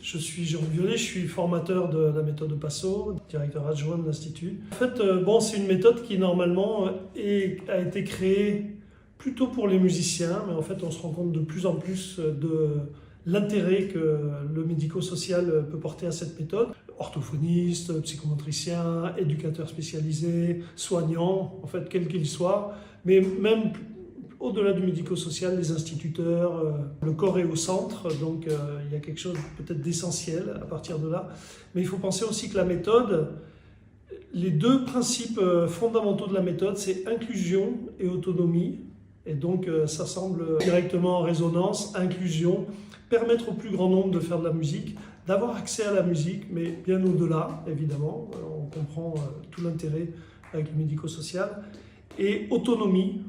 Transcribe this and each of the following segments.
Je suis Jérôme Violet, je suis formateur de la méthode Passo, directeur adjoint de l'Institut. En fait, c'est une méthode qui normalement a été créée plutôt pour les musiciens, mais en fait on se rend compte de plus en plus de l'intérêt que le médico-social peut porter à cette méthode. Orthophonistes, psychomotriciens, éducateurs spécialisés, soignants, en fait quels qu'ils soient, mais même au-delà du médico-social, les instituteurs, le corps est au centre, donc il y a quelque chose peut-être d'essentiel à partir de là. Mais il faut penser aussi que la méthode, les deux principes fondamentaux de la méthode, c'est inclusion et autonomie. Et donc ça semble directement en résonance, inclusion, permettre au plus grand nombre de faire de la musique, d'avoir accès à la musique, mais bien au-delà, évidemment. On comprend tout l'intérêt avec le médico-social. Et autonomie.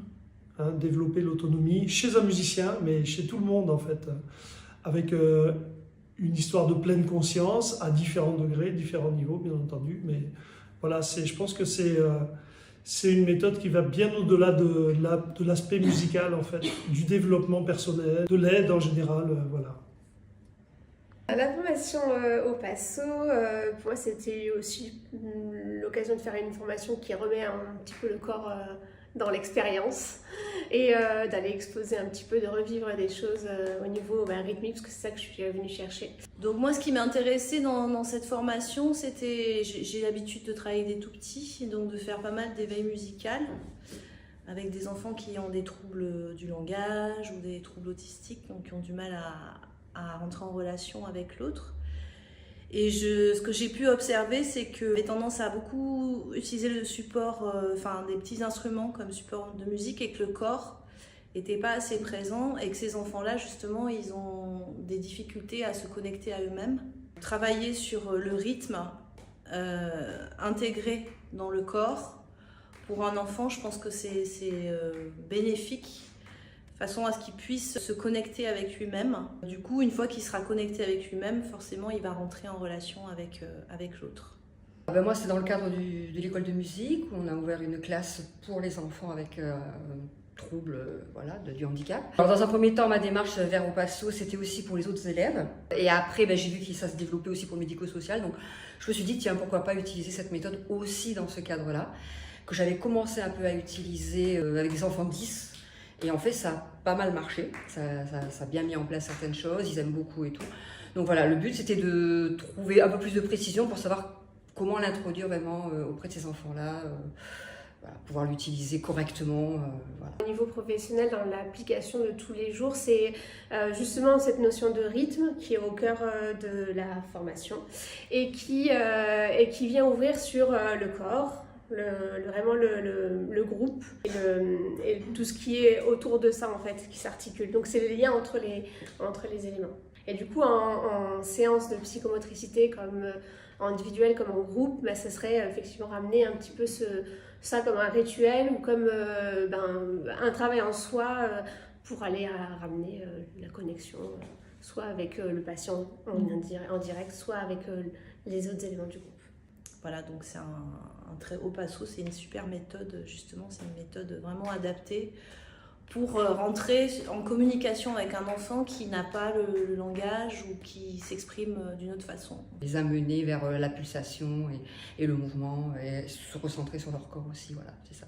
Développer l'autonomie chez un musicien, mais chez tout le monde en fait, avec une histoire de pleine conscience à différents degrés, différents niveaux bien entendu, mais voilà, je pense que c'est une méthode qui va bien au-delà de l'aspect musical en fait, du développement personnel, de l'aide en général, voilà. La formation au Passo, pour moi c'était aussi l'occasion de faire une formation qui remet un petit peu le corps dans l'expérience et d'aller exposer un petit peu, de revivre des choses au niveau rythmique, parce que c'est ça que je suis venue chercher. Donc moi, ce qui m'intéressait dans cette formation, c'était, j'ai l'habitude de travailler avec des tout petits, donc de faire pas mal d'éveil musical avec des enfants qui ont des troubles du langage ou des troubles autistiques, donc qui ont du mal à rentrer en relation avec l'autre. Et ce que j'ai pu observer, c'est que j'ai tendance à beaucoup utiliser le support, des petits instruments comme support de musique, et que le corps n'était pas assez présent, et que ces enfants-là, justement, ils ont des difficultés à se connecter à eux-mêmes. Travailler sur le rythme intégré dans le corps, pour un enfant, je pense que c'est bénéfique, façon à ce qu'il puisse se connecter avec lui-même. Du coup, une fois qu'il sera connecté avec lui-même, forcément, il va rentrer en relation avec l'autre. Moi, c'est dans le cadre de l'école de musique, où on a ouvert une classe pour les enfants avec troubles du handicap. Alors, dans un premier temps, ma démarche vers Au Passo, c'était aussi pour les autres élèves. Et après, j'ai vu que ça se développait aussi pour le médico-social. Donc, je me suis dit, tiens, pourquoi pas utiliser cette méthode aussi dans ce cadre-là, que j'avais commencé un peu à utiliser avec des enfants de 10. Et en fait, ça a pas mal marché, ça a bien mis en place certaines choses, ils aiment beaucoup et tout. Donc voilà, le but c'était de trouver un peu plus de précision pour savoir comment l'introduire vraiment auprès de ces enfants-là, pouvoir l'utiliser correctement. Au niveau professionnel, dans l'application de tous les jours, c'est justement cette notion de rythme qui est au cœur de la formation et qui vient ouvrir sur le corps, vraiment le groupe et tout ce qui est autour de ça en fait, qui s'articule. Donc c'est le lien entre les éléments. Et du coup en séance de psychomotricité comme individuelle comme en groupe, ça serait effectivement ramener un petit peu ça comme un rituel ou comme un travail en soi pour aller ramener la connexion soit avec le patient en direct, soit avec les autres éléments du groupe. Voilà, donc c'est un très haut passo, c'est une super méthode, justement, c'est une méthode vraiment adaptée pour rentrer en communication avec un enfant qui n'a pas le langage ou qui s'exprime d'une autre façon. Les amener vers la pulsation et le mouvement, et se recentrer sur leur corps aussi, voilà, c'est ça.